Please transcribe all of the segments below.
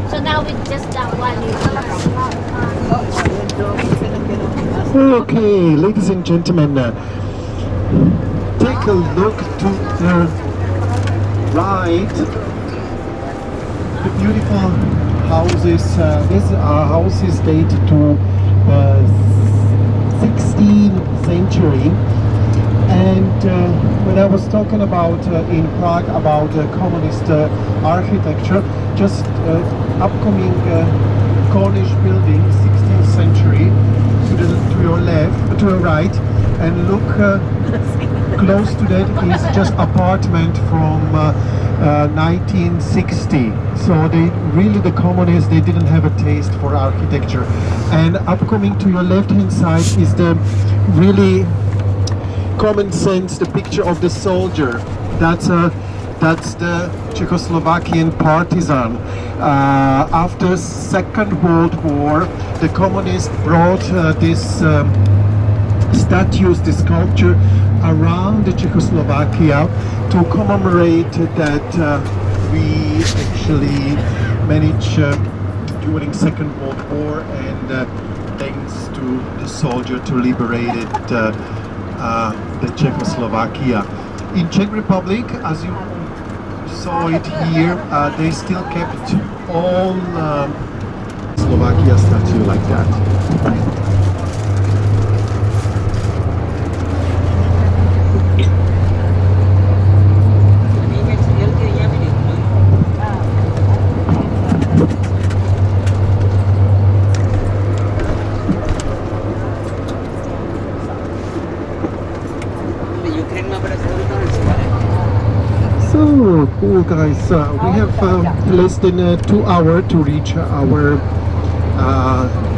So now we just that one. Okay, ladies and gentlemen, take a look to the right. The beautiful houses. These houses date to the 16th century. And when I was talking about in Prague about communist architecture, just upcoming Cornish building, 16th century, to your left, to your right, and look close to that is just apartment from 1960. So they really, the communists, they didn't have a taste for architecture. And upcoming to your left hand side is the really common sense, the picture of the soldier. That's the Czechoslovakian partisan. After Second World War, the communists brought this statues, this sculpture around the Czechoslovakia to commemorate that we actually managed during Second World War, and thanks to the soldier to liberate it, the Czechoslovakia. In Czech Republic, as you saw it here, they still kept all Slovakia statue like that. So cool, guys. We have less than 2 hours to reach our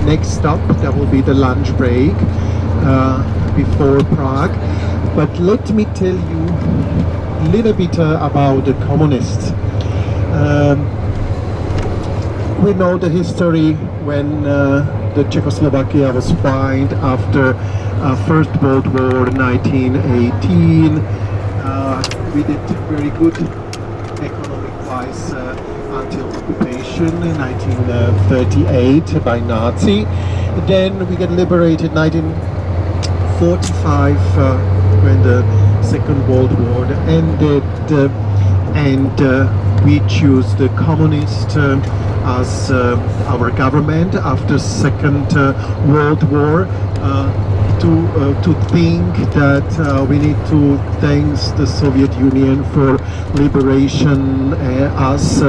next stop. That will be the lunch break before Prague. But let me tell you a little bit about the communists. We know the history when the Czechoslovakia was found after First World War, 1918. We did very good economic-wise until occupation in 1938 by Nazi. Then we get liberated 1945 when the Second World War ended, and we choose the communist as our government after Second World War. To think that we need to thank the Soviet Union for liberation us,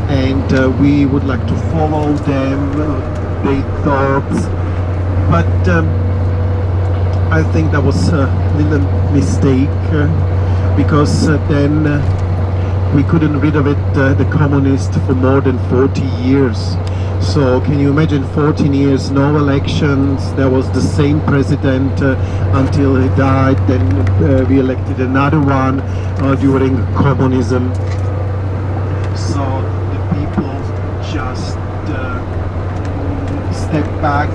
and we would like to follow them, their thoughts. But I think that was a little mistake, because then we couldn't rid of it, the communists, for more than 40 years. So can you imagine 14 years, no elections, there was the same president until he died, then we elected another one during communism. So the people just stepped back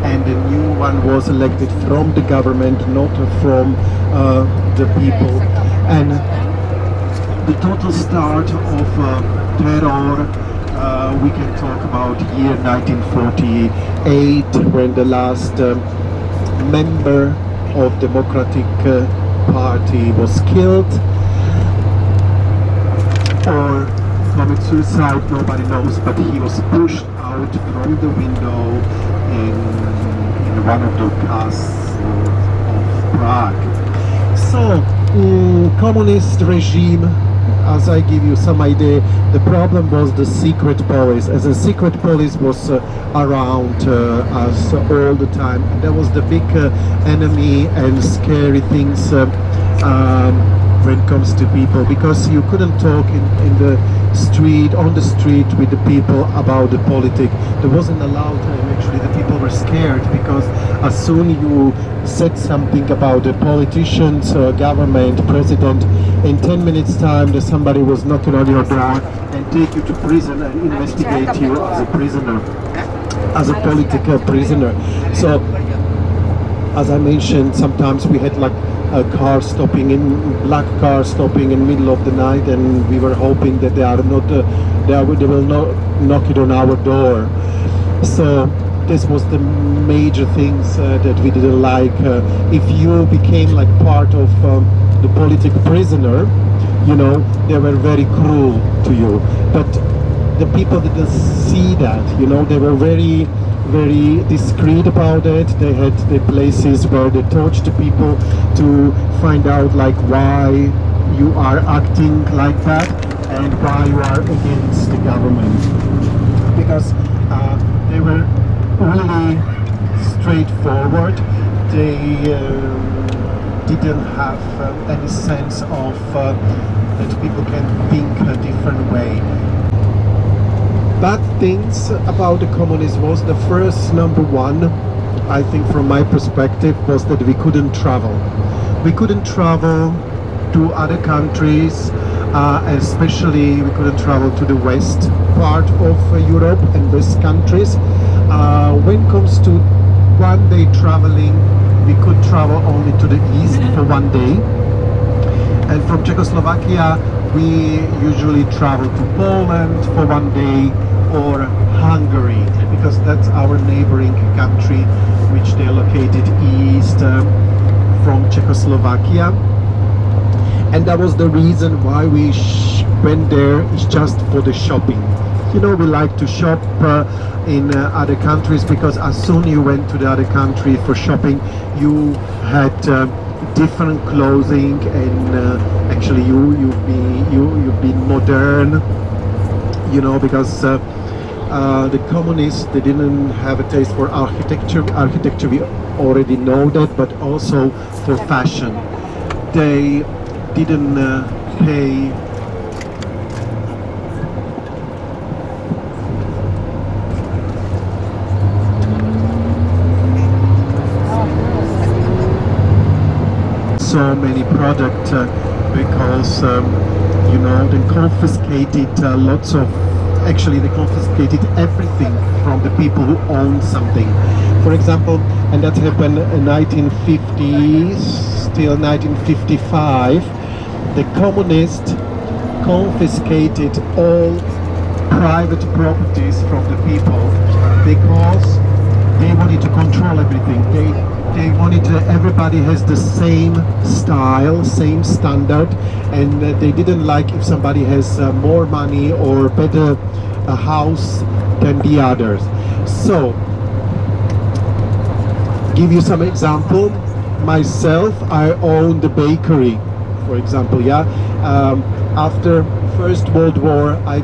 and a new one was elected from the government, not from the people. And the total start of terror, we can talk about year 1948, when the last member of Democratic Party was killed or committed suicide, nobody knows, but he was pushed out from the window in one of the castles of Prague. So, communist regime, as I give you some idea, the problem was the secret police. As a secret police was around us all the time. And that was the big enemy and scary things when it comes to people, because you couldn't talk in the street, on the street with the people about the politics. There wasn't allowed time. Actually, the people were scared, because as soon you said something about the politicians, government, president, in 10 minutes time somebody was knocking on your door and take you to prison and investigate you as a prisoner, as a political prisoner. So as I mentioned, sometimes we had like car stopping in black car stopping in middle of the night, and we were hoping that they are not they will not knock it on our door. So this was the major things that we didn't like. If you became like part of the political prisoner, you know, they were very cruel to you. But the people didn't see that, you know, they were very discreet about it. They had the places where they tortured people to find out like why you are acting like that and why you are against the government, because they were really straightforward. They didn't have any sense of that people can think a different way. Bad things about the communism was the first number one, I think from my perspective, was that we couldn't travel. We couldn't travel to other countries, especially we couldn't travel to the west part of Europe and west countries. When it comes to one day traveling, we could travel only to the east for one day. And from Czechoslovakia, we usually travel to Poland for one day, or Hungary, because that's our neighboring country, which they're located east from Czechoslovakia. And that was the reason why we went there, is just for the shopping. You know, we like to shop in other countries, because as soon you went to the other country for shopping, you had different clothing, and actually you've been modern, you know, because the communists, they didn't have a taste for architecture. Architecture, we already know that, but also for fashion. They didn't pay so many products because you know, they confiscated lots of, actually they confiscated everything from the people who owned something. For example, and that happened in 1950s till 1955, the communists confiscated all private properties from the people because they wanted to control everything. They wanted everybody has the same style, same standard, and they didn't like if somebody has more money or better house than the others. So, give you some example. Myself, I own the bakery, for example. Yeah, after First World War, I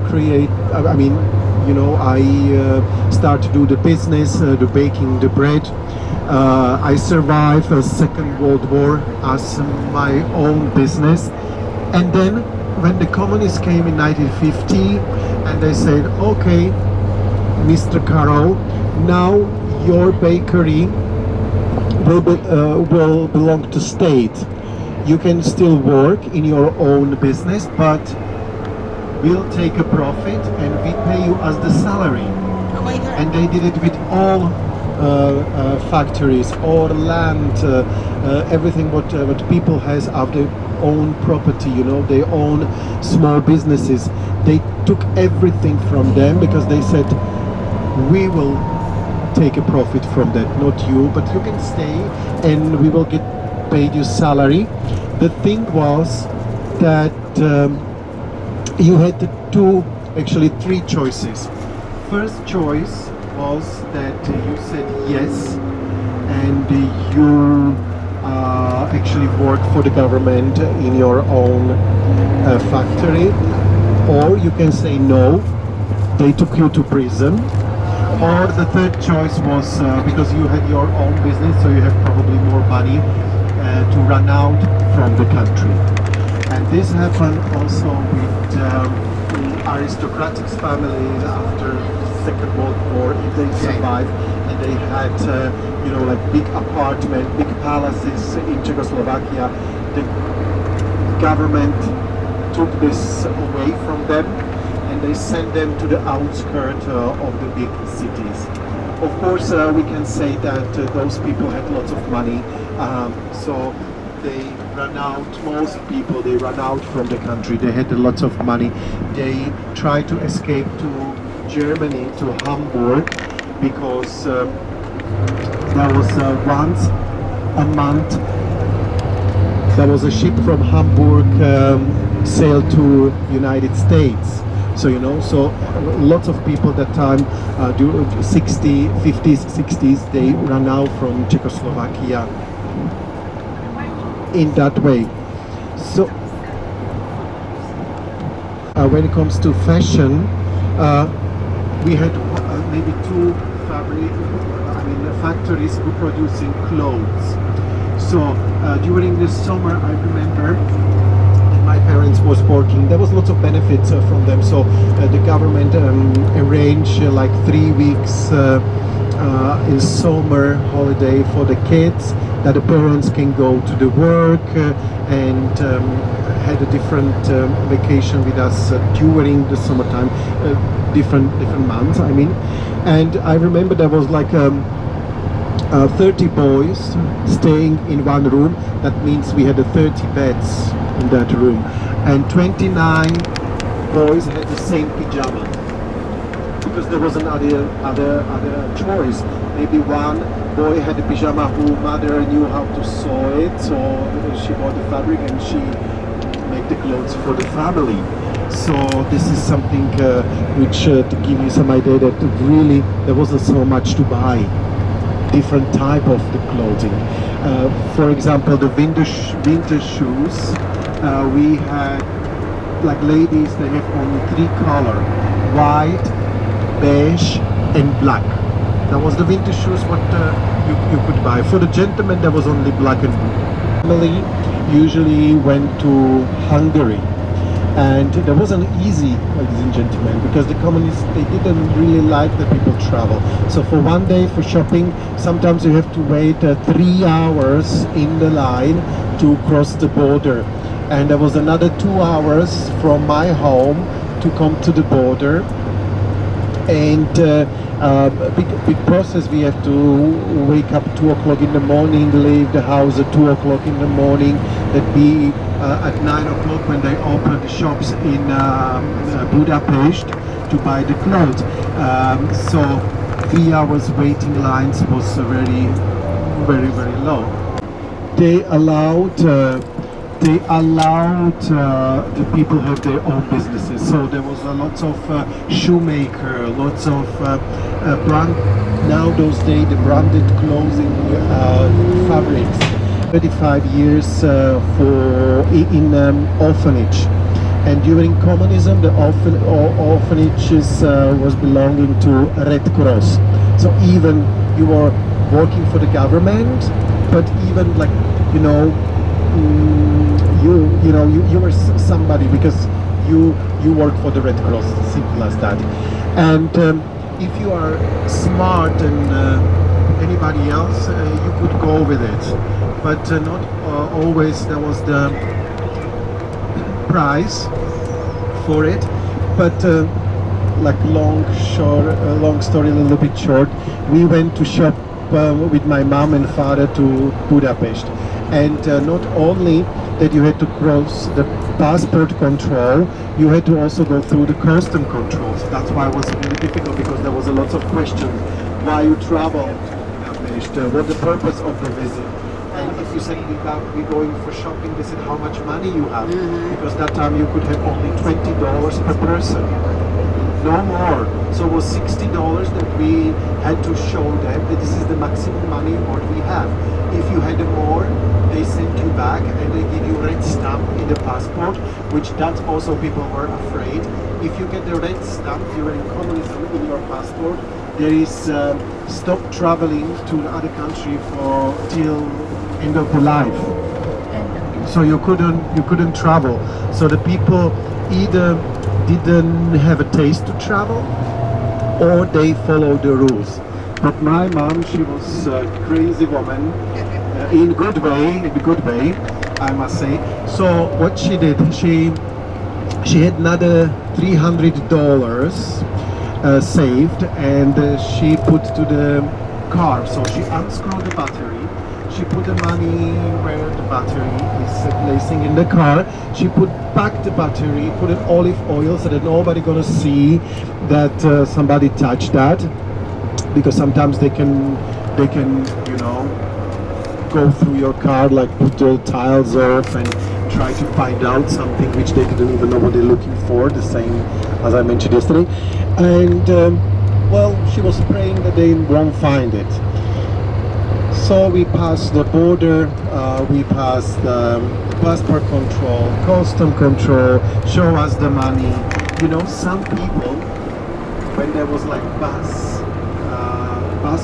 start to do the business, the baking the bread. I survived the Second World War as my own business, and then when the communists came in 1950, and they said, okay, Mr. Karol, now your bakery will belong to state. You can still work in your own business, but we'll take a profit and we pay you as the salary. And they did it with all factories or land, everything what people has of their own property, you know, they own small businesses. They took everything from them because they said, we will take a profit from that, not you, but you can stay and we will get paid your salary. The thing was that you had three choices. First choice was that you said yes, and you actually work for the government in your own factory, or you can say no, they took you to prison. Or the third choice was because you had your own business, so you have probably more money to run out from the country. And this happened also with aristocratic families after Second World War. If they survived and they had like big apartments, big palaces in Czechoslovakia, the government took this away from them and they sent them to the outskirts of the big cities. Of course, we can say that those people had lots of money, so they run out, most people, they run out from the country. They had lots of money. They tried to escape to Germany, to Hamburg, because there was once a month, there was a ship from Hamburg sailed to United States. So, you know, so lots of people that time, during 50s, 60s, they ran out from Czechoslovakia in that way. So, when it comes to fashion, we had maybe two factories who producing clothes. So during the summer, I remember my parents was working. There was lots of benefits from them. So the government arranged like 3 weeks in summer holiday for the kids, that the parents can go to the work and had a different vacation with us during the summertime, different months. I mean, and I remember there was like 30 boys staying in one room. That means we had 30 beds in that room, and 29 boys had the same pajama, because there was another choice. Maybe one boy had a pajama who mother knew how to sew it, so she bought the fabric and she made the clothes for the family. So this is something which to give you some idea that really there wasn't so much to buy, different type of the clothing. For example, the winter shoes, we had, like ladies, they have only 3 colors: white, beige and black. That was the winter shoes what you could buy. For the gentlemen, there was only black and blue. Family usually went to Hungary, and that wasn't easy, ladies and gentlemen, because the communists, they didn't really like that people travel. So for one day for shopping, sometimes you have to wait 3 hours in the line to cross the border, and there was another 2 hours from my home to come to the border. And big process. We have to wake up 2 o'clock in the morning, leave the house at 2 o'clock in the morning. That be at 9 o'clock when they open the shops in Budapest to buy the clothes. So 3 hours waiting lines was very, very low. They allowed the people have their own businesses. So there was a lots of shoemaker, lots of now those days the branded clothing fabrics. 35 years in orphanage, and during communism the orphanages was belonging to Red Cross. So even you were working for the government, but even like you were somebody because you work for the Red Cross, simple as that. And if you are smart than anybody else, you could go with it, but not always there was the price for it. But like long story a little bit short, we went to shop with my mom and father to Budapest, and not only that you had to cross the passport control, you had to also go through the custom controls. That's why it was really difficult, because there was a lot of questions. Why you travel to Budapest? What the purpose of the visit? And if you said we're going for shopping, they said how much money you have, because that time you could have only $20 per person, no more. So it was $60 that we had to show them that this is the maximum money what we have. If you had more, they sent you back and they give you red stamp in the passport, which that also people were afraid. If you get the red stamp during communism in your passport, there is stop traveling to another country for till end of the life. So you couldn't travel. So the people either didn't have a taste to travel, or they followed the rules. But my mom, she was a crazy woman, in a good way, I must say. So what she did, she had another $300 saved, and she put to the car. So she unscrewed the battery, she she put the money where the battery is placing in the car. She put back the battery, put in olive oil so that nobody gonna see that somebody touched that, because sometimes they can you know go through your car, like put the tiles off and try to find out something which they didn't even know what they're looking for, the same as I mentioned yesterday. And well, she was praying that they won't find it. So we passed the border, we passed the passport control, custom control, show us the money. You know, some people, when there was like bus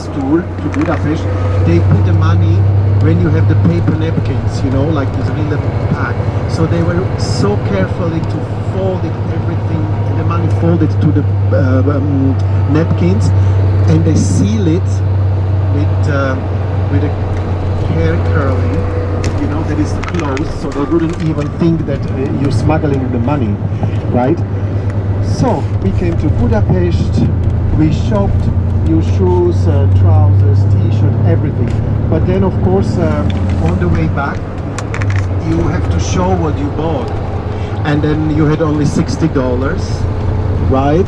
tour to Budapest, they put the money when you have the paper napkins, you know, like this little pack. So they were so carefully to fold it, everything, the money folded to the napkins, and they seal it with a hair curling, you know, that is closed, so they wouldn't even think that you're smuggling the money, right? So we came to Budapest, we shopped, new shoes, trousers, t-shirt, everything. But then of course on the way back you have to show what you bought, and then you had only $60, right?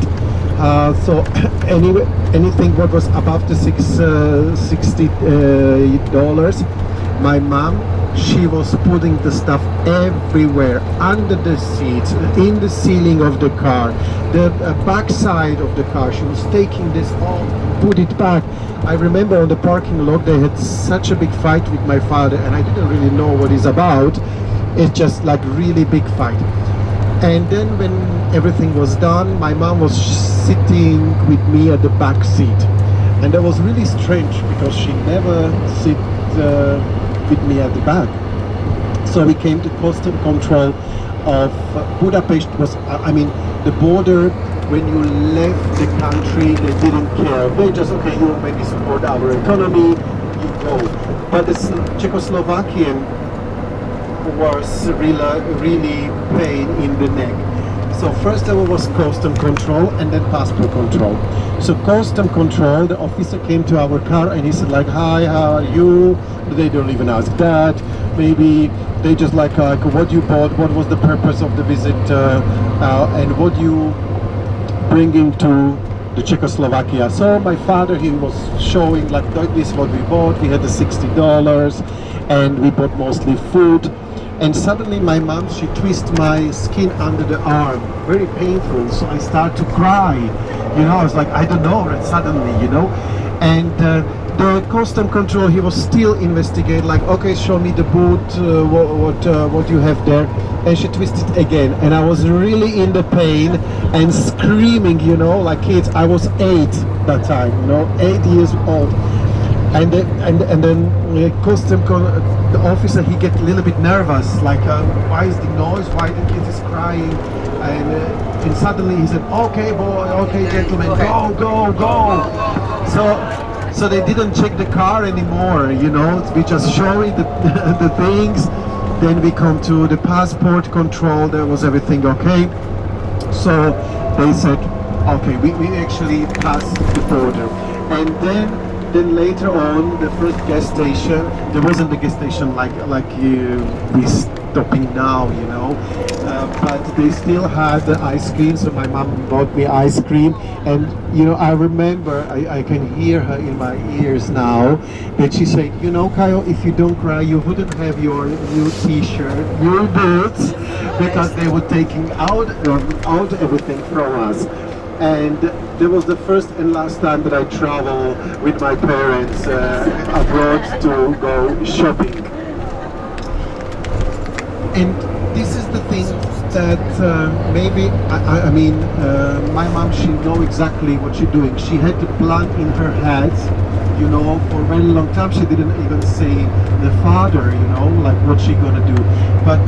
So anyway, anything what was above the $60, my mom, she was putting the stuff everywhere, under the seats, in the ceiling of the car, the back side of the car. She was taking this all, put it back. I remember on the parking lot they had such a big fight with my father, and I didn't really know what it's about. It's just like really big fight. And then when everything was done, my mom was sitting with me at the back seat, and that was really strange because she never sit with me at the back. So we came to custom control of Budapest. Was I mean, the border, when you left the country, they didn't care. They just, okay, you maybe support our economy, you go. But the Czechoslovakian was really pain in the neck. So first there was custom control and then passport control. So custom control, the officer came to our car and he said like, hi, how are you? They don't even ask that. Maybe they just like what you bought, what was the purpose of the visit, and what you bringing to the Czechoslovakia. So my father, he was showing like, this is what we bought. We had the $60 and we bought mostly food. And suddenly my mom, she twisted my skin under the arm, very painful. So I start to cry, you know. I was like, I don't know, suddenly, you know. And the custom control, he was still investigating, like, okay, show me the boot, what you have there. And she twisted again, and I was really in the pain and screaming, you know, like kids. I was 8 that time, you know, 8 years old. And then the officer, he get a little bit nervous, like why is the noise, why the kid is crying, and suddenly he said, okay boy, okay gentlemen, go. So they didn't check the car anymore, you know. We just showing the things. Then we come to the passport control. There was everything okay. So they said, okay, we actually passed the border. And then later on, the first gas station, there wasn't a gas station like we stopping now, you know, but they still had the ice cream. So my mom bought me ice cream, and you know, I remember, I can hear her in my ears now, that she said, you know, Kayo, if you don't cry, you wouldn't have your new t-shirt, new boots, because they were taking out everything from us. And that was the first and last time that I travel with my parents abroad to go shopping. And this is the thing that maybe, I mean, my mom, she know exactly what she's doing. She had the plan in her head, you know, for a very long time. She didn't even say the father, you know, like what she gonna do. But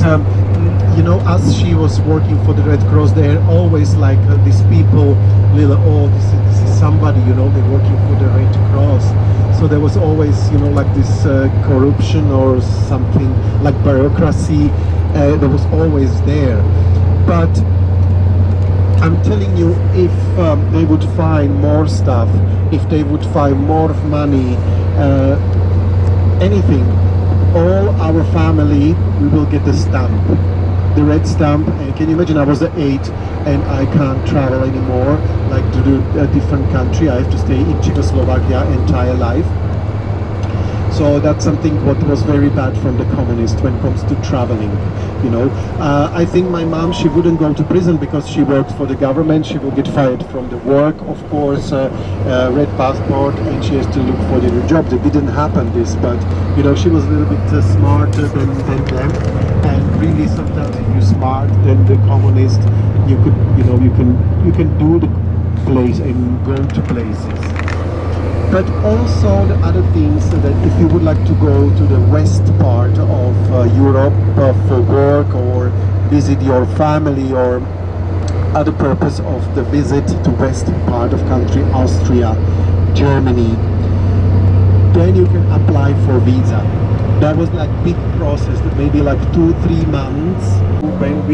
you know, as she was working for the Red Cross, there are always like these people, little, oh, this is somebody, you know, they're working for the Red Cross. So there was always, you know, like this corruption or something, like bureaucracy, that was always there. But I'm telling you, if they would find more stuff, if they would find more money, anything. All our family, we will get the stamp, the red stamp. And can you imagine, I was 8 and I can't travel anymore, like to do a different country. I have to stay in Czechoslovakia entire life. So that's something what was very bad from the communists when it comes to traveling, you know. I think my mom, she wouldn't go to prison because she worked for the government. She will get fired from the work, of course, red passport, and she has to look for the new job. It didn't happen this, but, you know, she was a little bit smarter than them. And really sometimes if you're smart than the communist, you could, you know, you can do the place and go to places. But also the other things, that if you would like to go to the west part of Europe for work or visit your family or other purpose of the visit to west part of country, Austria, Germany, then you can apply for visa. That was like big process, maybe like 2-3 months. When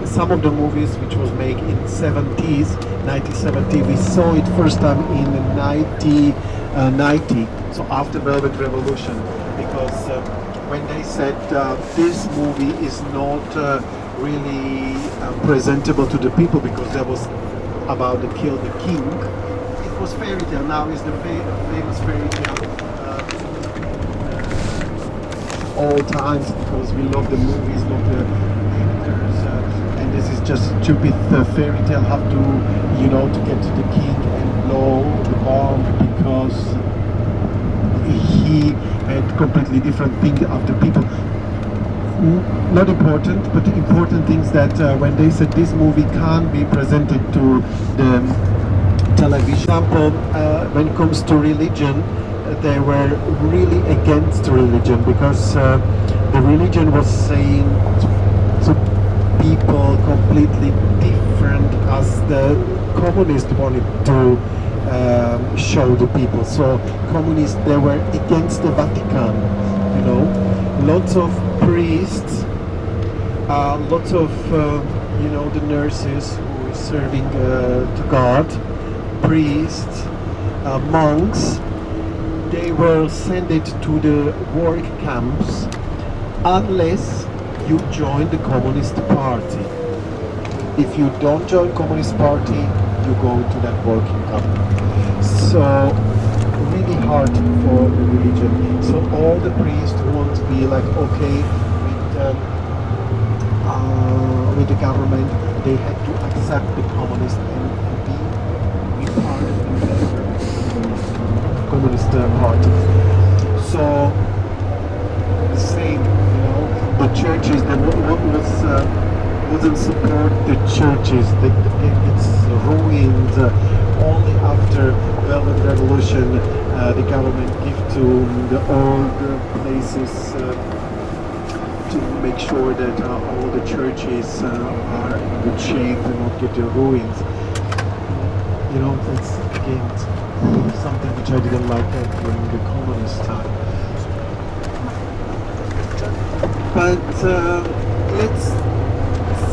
some of the movies which was made in 1970, we saw it first time in 1990, so after Velvet Revolution, because when they said this movie is not really presentable to the people because there was about the kill the king, it was fairy tale. Now is the famous fairy tale all times, because we love the movies, love the actors, and this is just stupid fairy tale. Have to, you know, to get to the king and blow the bomb because he had completely different thing after people. Not important, but the important things that when they said this movie can't be presented to the television. For example, when it comes to religion, they were really against religion because the religion was saying to people completely different as the communists wanted to show the people. So communists, they were against the Vatican, you know. Lots of priests, lots of you know, the nurses who are serving to God, priests, monks, they were sent to the work camps unless you join the Communist Party. If you don't join Communist Party, you go to that working camp. So really hard for the religion. So all the priests who want to be like okay with the government, they had to accept the communist and be part of the Communist Party. So the same, you know, the churches that wasn't support the churches. It's ruined only after Velvet Revolution. The government give to all the places to make sure that all the churches are in good shape and not get the ruins. You know, that's again something which I didn't like during the communist time. But let's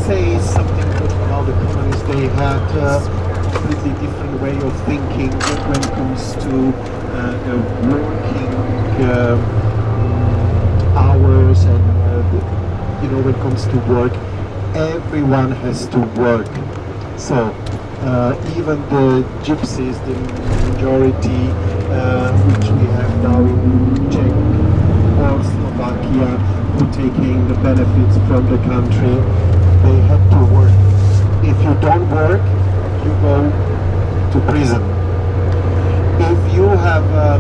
say something good about the communists. They had a completely different way of thinking when it comes to the working hours and you know, when it comes to work, everyone has to work. So even the gypsies, the majority which we have now in Czech or Slovakia, who taking the benefits from the country, they have to work. If you don't work, you go to prison. If you have a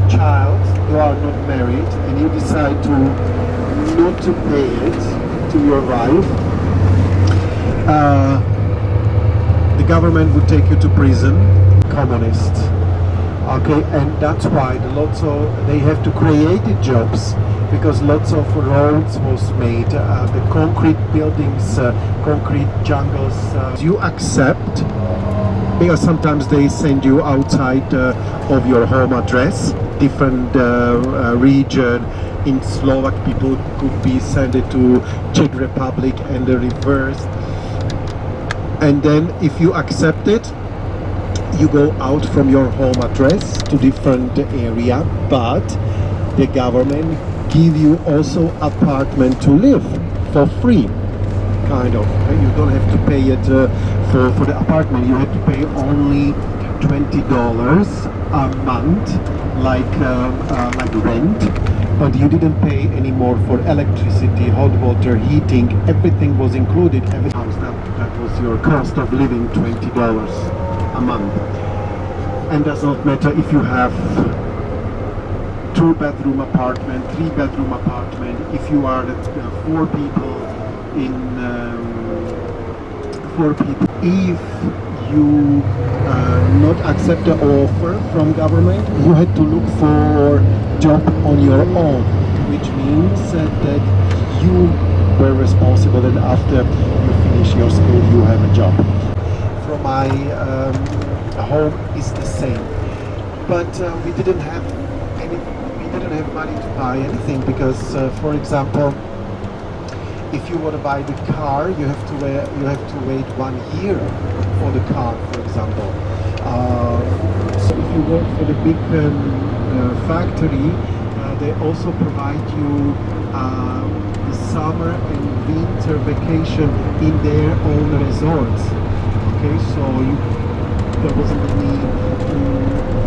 child, you are not married, and you decide to not to pay it to your wife, the government would take you to prison, communist. Okay, and that's why they have to create the jobs, because lots of roads was made, the concrete buildings, concrete jungles. You accept, because sometimes they send you outside of your home address, different region. In Slovak, people could be sent to Czech Republic and the reverse. And then if you accept it, you go out from your home address to different area, but the government give you also apartment to live for free, kind of. You don't have to pay it for the apartment. You have to pay only $20 a month, like rent. But you didn't pay anymore for electricity, hot water, heating. Everything was included. That was your cost of living, $20 a month. And does not matter if you have 2-bedroom apartment, 3-bedroom apartment. If you are four people, if you not accept the offer from government, you had to look for job on your own, which means that you were responsible, and after you finish your school you have a job. From my home is the same, but we didn't have money to buy anything, because for example, if you want to buy the car, you have to wait 1 year for the car, for example. So if you work for the big factory, they also provide you the summer and winter vacation in their own resorts. Okay, so there wasn't any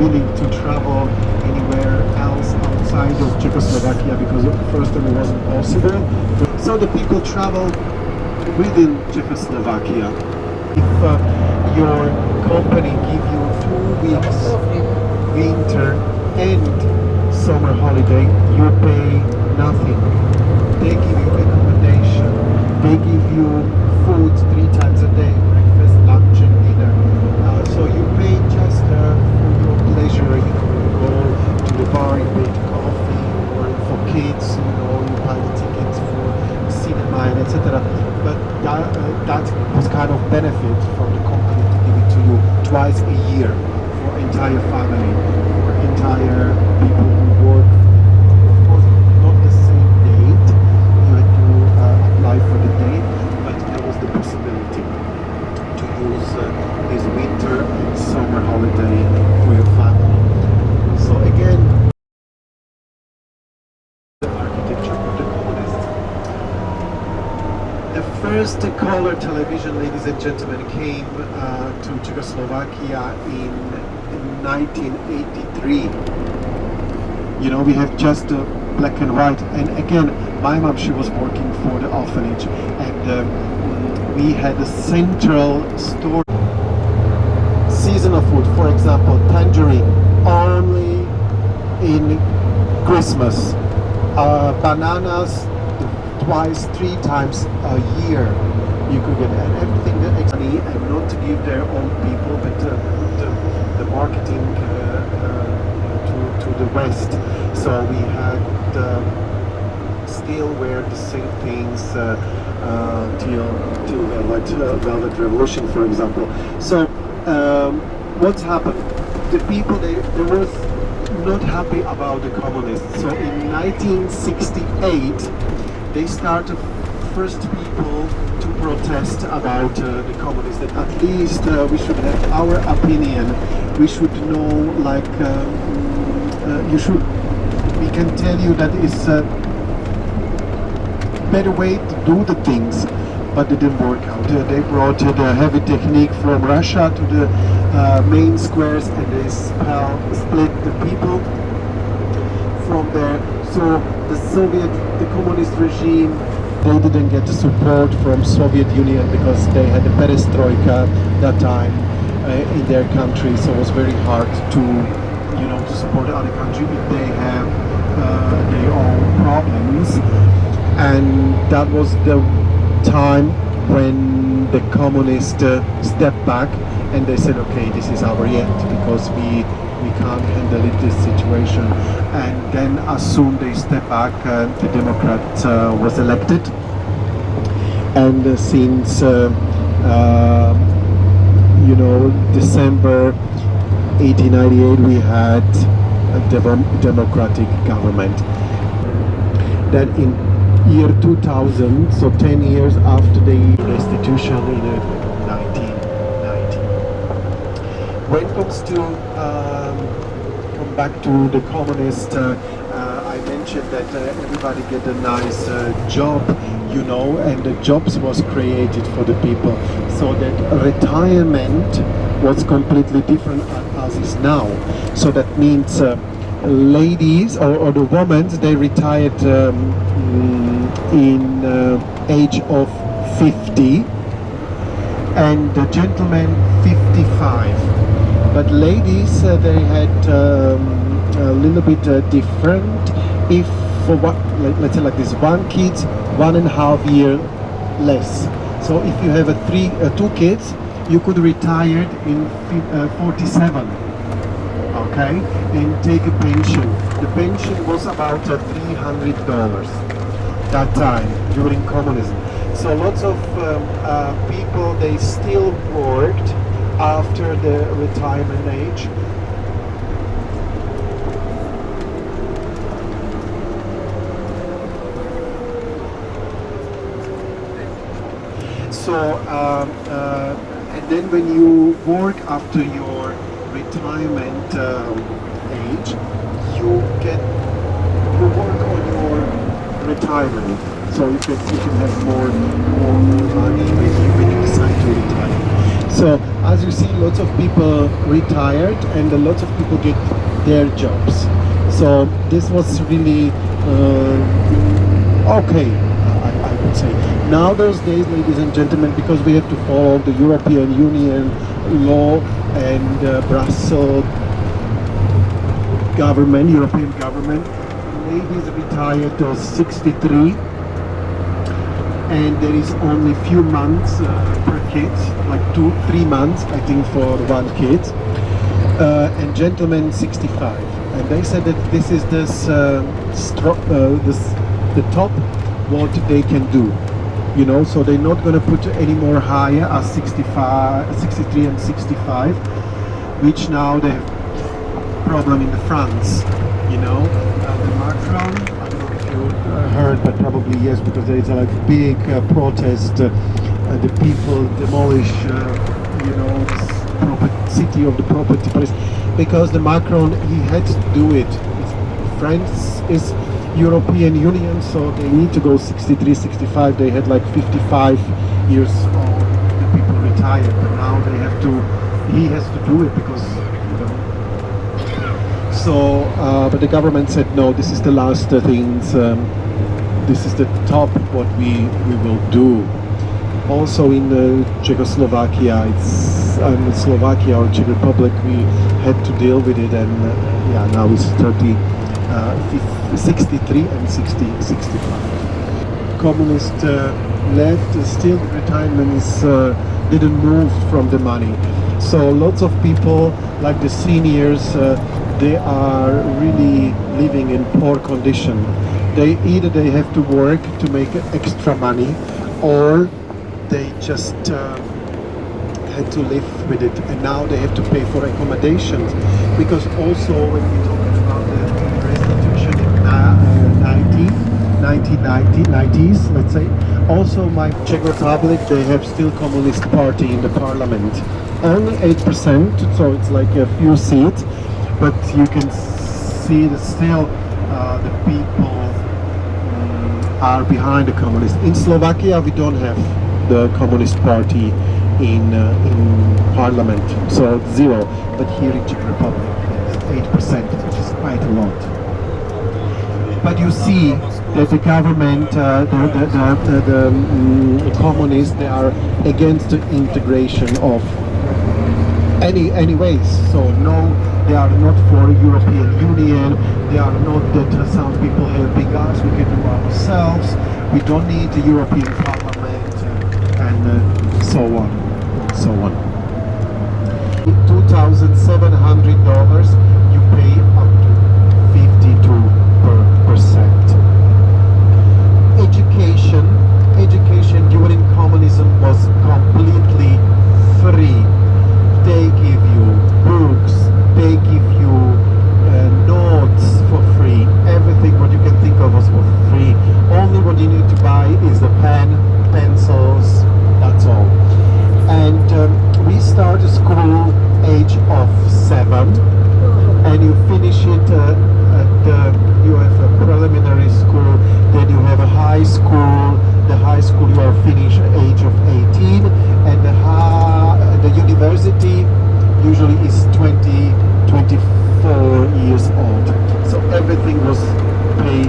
willing to travel anywhere else outside of Czechoslovakia, because first it wasn't possible. So the people travel within Czechoslovakia. If your company give you 2 weeks winter and summer holiday, you pay nothing. They give you accommodation. They give you food 3 times a day, breakfast, lunch and dinner. So you pay just for your pleasure. You go to the bar, you pay coffee, or for kids, you buy the tickets for cinema and etc. But that was kind of benefit from the company to give it to you twice a year for entire family, for entire people who work. Of course, not the same date. You had to apply for the date, but there was the possibility to use this winter and summer holiday for your family. So again, the architecture of the communists. The first color television, ladies and gentlemen, came to Czechoslovakia in 1983. We have just black and white. And again, my mom, she was working for the orphanage, and we had a central store. Seasonal food, for example, tangerine, only in Christmas. Bananas, twice, 3 times a year you could get, and everything that money, and not to give their own people, but the marketing to the West. So we had still wear the same things till the Velvet Revolution, for example. So what's happened? The people they were not happy about the communists. So in 1968 they started first people to protest about the communists, that at least we should have our opinion. We should know, like we can tell you that it's a better way to do the things, but it didn't work out. They brought the heavy technique from Russia to the main squares, and they split the people from there. So the communist regime, they didn't get the support from Soviet Union, because they had the perestroika that time in their country. So it was very hard to support the other country if they have their own problems. And that was the time when the communists stepped back and they said, okay, this is our end, because we can't handle this situation. And then as soon they stepped back, the Democrat was elected. And since December 1898 we had a democratic government. Then in year 2000, so 10 years after the institution in 1990. When it comes to come back to the communist, I mentioned that everybody get a nice job, you know, and the jobs was created for the people, so that retirement was completely different as is now. So that means ladies or the women, they retired in age of 50, and the gentlemen 55. But ladies, they had a little bit different. If for what, let's say like this, one kid, 1.5 year less. So if you have two kids, you could retire in 47. Okay, and take a pension. The pension was about $300 that time during communism. So lots of people, they still worked after the retirement age. So and then when you work after your retirement age, you work on your retirement, so you can have more money when you decide to retire. So as you see, lots of people retired and lots of people get their jobs. So this was really okay, I would say. Now those days, ladies and gentlemen, because we have to follow the European Union law and Brussels government, European government, ladies retired to 63, and there is only few months per kid, like 2-3 months, I think, for one kid, and gentlemen 65. And they said that this is the top what they can do. You know, so they're not going to put any more higher as 65, 63 and 65, which now they have problem in France, you know. The Macron, I don't know if you heard, but probably yes, because there is a like big protest. The people demolish, you know, this city of the property price, because the Macron, he had to do it. France is European Union, so they need to go 63, 65. They had like 55 years old, the people retired, but now they have to, he has to do it because, you know. So, but the government said no, this is the last things, this is the top what we will do. Also in Czechoslovakia, it's Slovakia or Czech Republic, we had to deal with it, and yeah, now it's 63 and 65. Communist left, still retirements didn't move from the money. So lots of people, like the seniors, they are really living in poor condition. They have to work to make extra money, or they just had to live with it, and now they have to pay for accommodations, because also when we talk about the restitution in 1990s, let's say, also my Czech Republic, they have still Communist Party in the parliament. Only 8%, so it's like a few seats, but you can see that still the people are behind the communists. In Slovakia, we don't have the Communist Party in parliament, so 0. But here in Czech Republic, it's 8%, which is quite a lot. But you see that the government, the communists, they are against the integration of any ways. So no, they are not for European Union. They are not that some people helping us. We can do ourselves. We don't need the European Parliament, and so on, so on. $2,700, you pay up to 52%. Education during communism was completely free. They give you books, they give you notes for free. Everything what you can think of was for free. Only what you need to buy is the pen, pencils, that's all. And we start school age of 7, and you finish it you have a preliminary high school. The high school you are finished at age of 18, and the university usually is 20, 24 years old. So everything was paid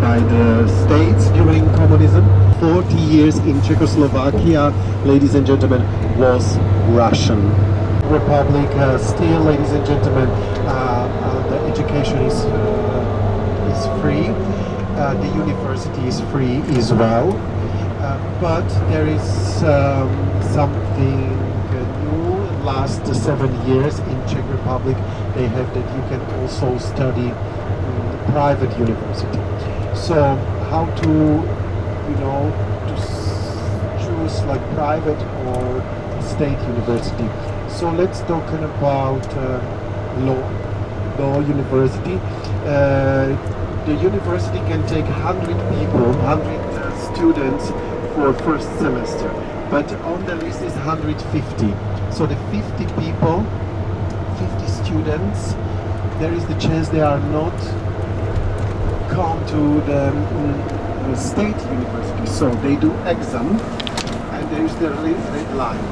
by the states during communism. 40 years in Czechoslovakia, ladies and gentlemen, was Russian. Republic still, ladies and gentlemen, the education is free. The university is free as well. But there is something new. Last 7 years in Czech Republic, they have that you can also study private university. So how to, choose like private or state university. So let's talk about law university. The university can take 100 people, 100 students for first semester, but on the list is 150. So the 50 people, 50 students, there is the chance they are not come to the state university. So they do exam, and there is the red line.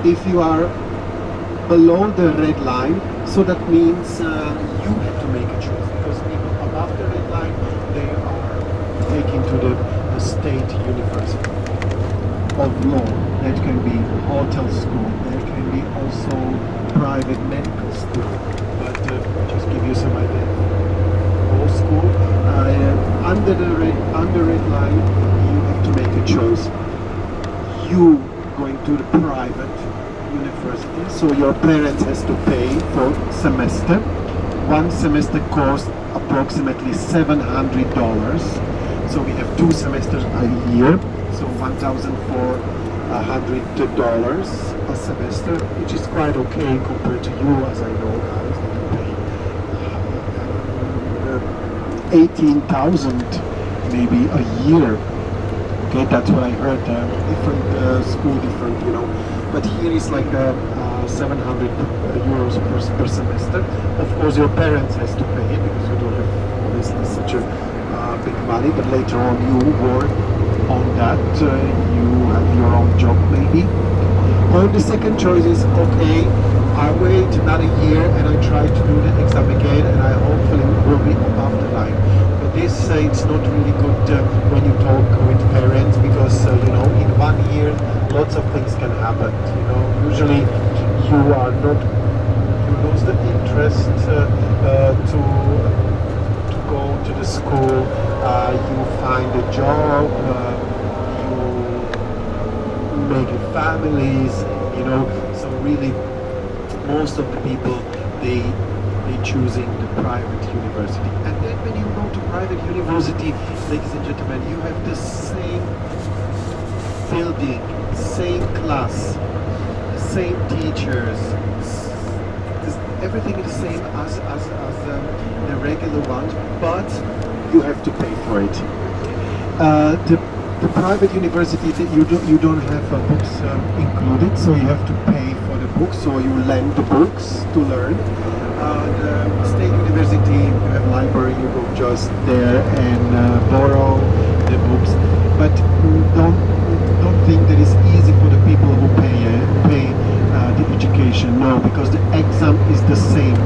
If you are below the red line, so that means you have to make a choice, because people above the red line, they are taken to the state university of law. That can be hotel school, there can be also private medical school, but just give you some idea. Law school, under red line, you have to make a choice. You going to the private university, so your parents has to pay for semester. One semester costs approximately $700. So we have 2 semesters a year, so $1,400 a semester, which is quite okay compared to you, as I know, guys, that you pay 18,000 maybe a year. Okay, that's what I heard. Different school, different, But here is like 700 euros per semester. Of course, your parents has to pay it because you don't have obviously such a big money. But later on, you work on that. You have your own job, maybe. Or the second choice is, okay, I wait another year and I try to do the exam again, and I hopefully will be above the line. But this it's not really good when you talk with parents, because in 1 year lots of things can happen. Usually you lose the interest to go to the school. You find a job. You make families. So really, most of the people they choosing the private university. And then when you go to private university, ladies and gentlemen, you have the same building, same class, same teachers. Everything is the same as the regular ones, but you have to pay for it. The private university, you don't have books included, so you have to pay for the books, so you lend the books to learn. The state university, you have library, you go just there and borrow the books. But don't think that it's easy for the people who pay the education. No, because the exam is the same.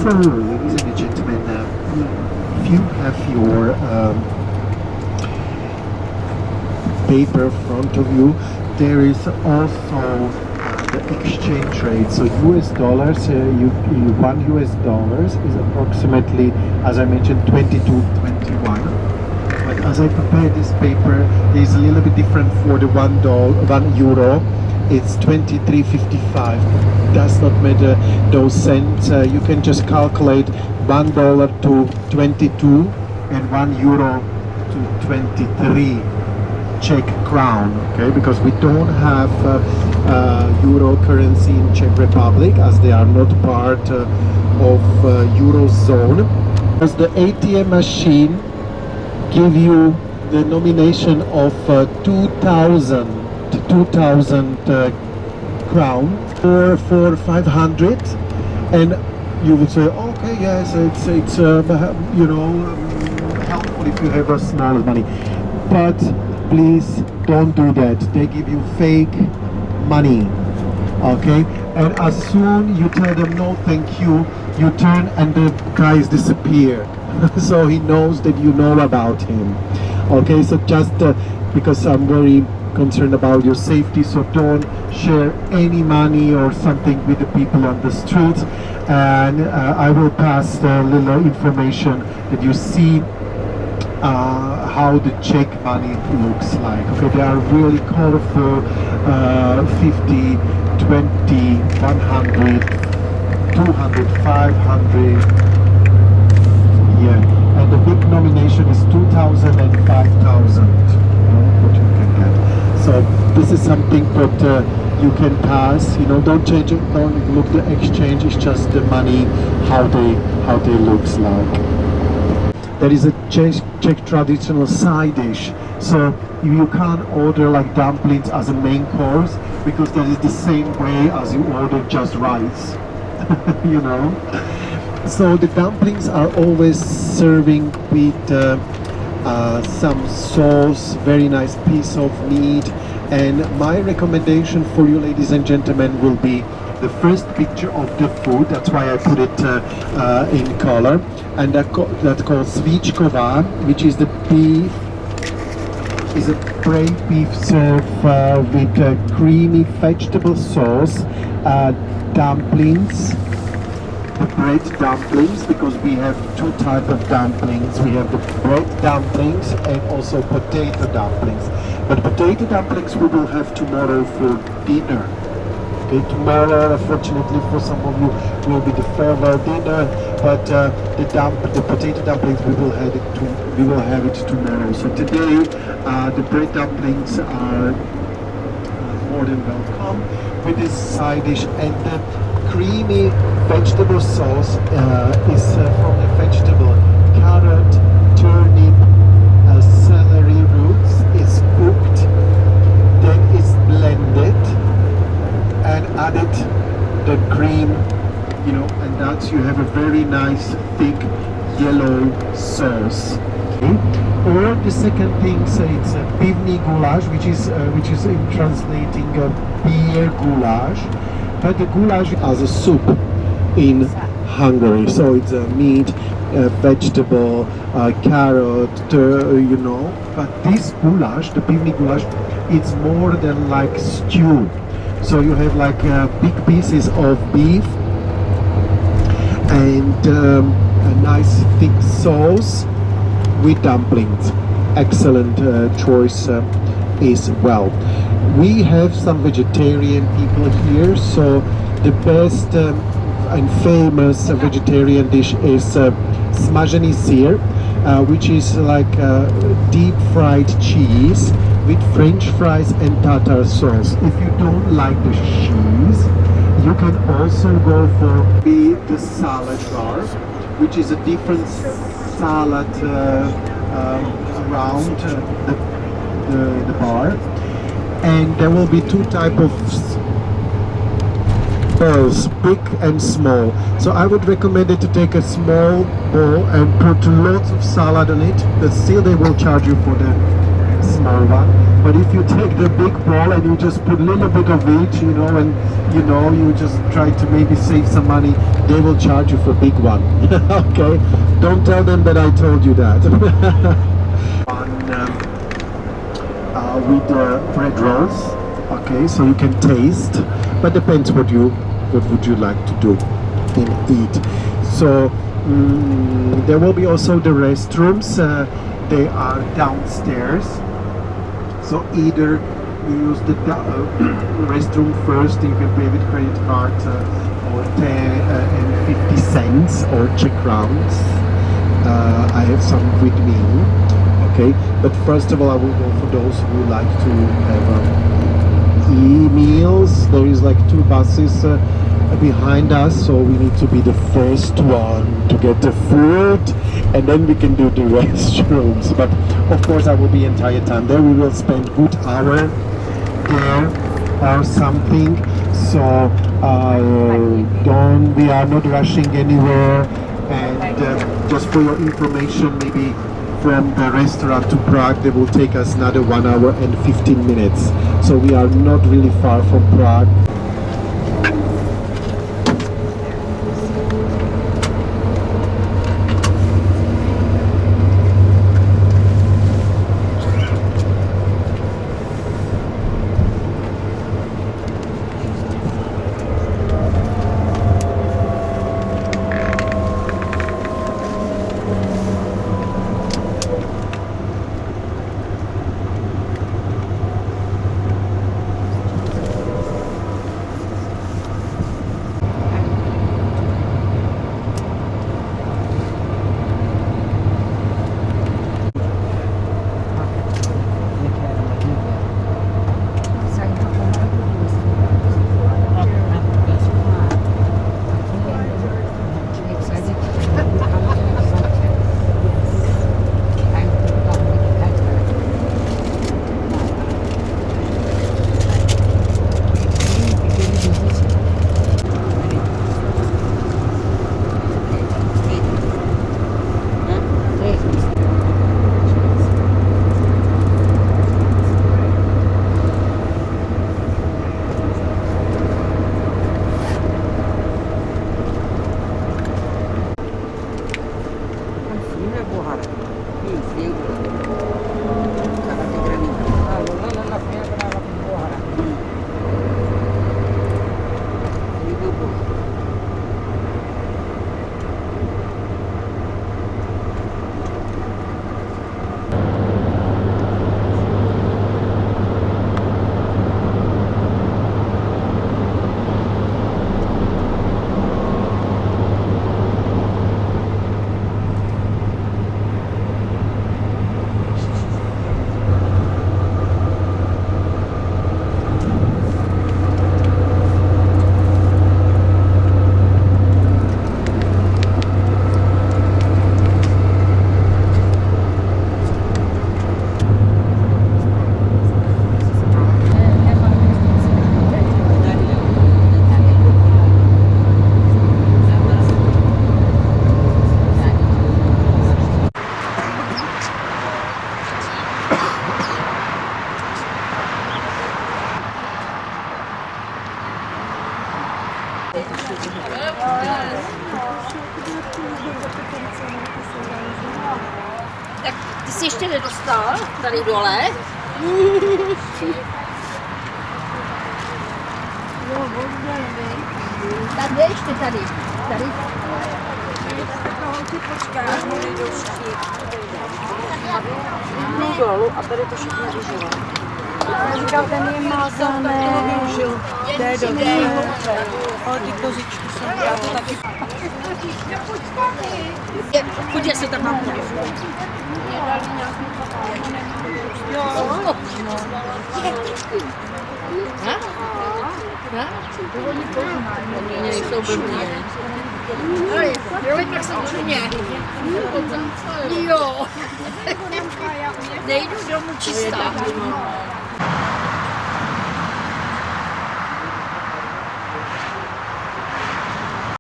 So, ladies and gentlemen, if you have your paper in front of you, there is also the exchange rate. So US dollars, one US dollars is approximately, as I mentioned, 22.21. But as I prepared this paper, it's a little bit different for the €1. It's 23.55. Does not matter those cents. You can just calculate $1 to 22 and €1 to 23 Czech crown. Okay, because we don't have euro currency in Czech Republic, as they are not part of Eurozone. As the ATM machine give you the nomination of 2,000 crown for 500, and you would say, okay, yes, it's helpful if you have a small money, but please don't do that. They give you fake money, okay? And as soon you tell them no thank you, you turn and the guys disappear. So he knows that you know about him. Okay, so just because I'm very concerned about your safety, so don't share any money or something with the people on the street. And I will pass the little information that you see how the Czech money looks like. Okay, they are really colorful, 50, 20, 100, 200, 500. Yeah, and the big nomination is 2,000 and 5,000. What you can get. So this is something that you can pass. Don't change it. Don't look the exchange. It's just the money, how they looks like. There is a Czech traditional side dish, so you can't order like dumplings as a main course, because that is the same way as you order just rice. So the dumplings are always serving with some sauce, very nice piece of meat. And my recommendation for you, ladies and gentlemen, will be the first picture of the food. That's why I put it in color, and that's called svíčková, which is the beef, is a braised beef served with creamy vegetable sauce, dumplings, the bread dumplings, because we have two types of dumplings. We have the bread dumplings and also potato dumplings. But potato dumplings we will have tomorrow for dinner. Okay, tomorrow, unfortunately for some of you, will be the farewell dinner. But the potato dumplings we will have it tomorrow. So today the bread dumplings are more than welcome with this side dish, and the creamy vegetable sauce is from the vegetable carrot, turnip, celery roots. Is cooked, then it's blended and added the cream, and that's, you have a very nice thick yellow sauce. Okay. Or the second thing, so it's a pivní goulash, which is in translating a beer goulash, but the goulash as a soup in Hungary. So it's a meat, vegetable, carrot, But this goulash, the pivní goulash, it's more than like stew. So you have like big pieces of beef and a nice thick sauce with dumplings. Excellent choice as well. We have some vegetarian people here, so the best and famous vegetarian dish is smažený sír, which is like deep fried cheese with French fries and tartar sauce. If you don't like the cheese, you can also go for the salad bar, which is a different salad around the bar, and there will be two types of bowls, big and small. So I would recommend it to take a small bowl and put lots of salad on it, but still they will charge you for the small one. But if you take the big ball and you just put a little bit of each, and you just try to maybe save some money, they will charge you for big one. Okay, don't tell them that I told you that. With bread rolls, okay, so you can taste, but depends what would you like to do and eat. So there will be also the restrooms. They are downstairs. So either you use the restroom first, you can pay with credit card or 10 and 50 cents or Czech crowns. I have some with me. Okay, but first of all, I will go for those who like to have e-meals. There is like 2 buses behind us, so we need to be the first one to get the food, and then we can do the restrooms. But of course, I will be entire time there. We will spend good hour there or something. So we are not rushing anywhere. And just for your information, maybe from the restaurant to Prague, they will take us another 1 hour and 15 minutes. So we are not really far from Prague. Tak ty jsi ještě nedostal tady dole? Tady ještě tady. Tady. Počkáš, oni jdou všichni. Jdou dolů a tady to všechno vyžilo. Říkal, ten je mazaný. Tak to využil. Jde do toho. Ale ty kozičky jsou, já to taky. Podívej se tam na mě. Oni nejsou blbní. Ale tak jsem čuně. Jo. Nejdu domů čistá.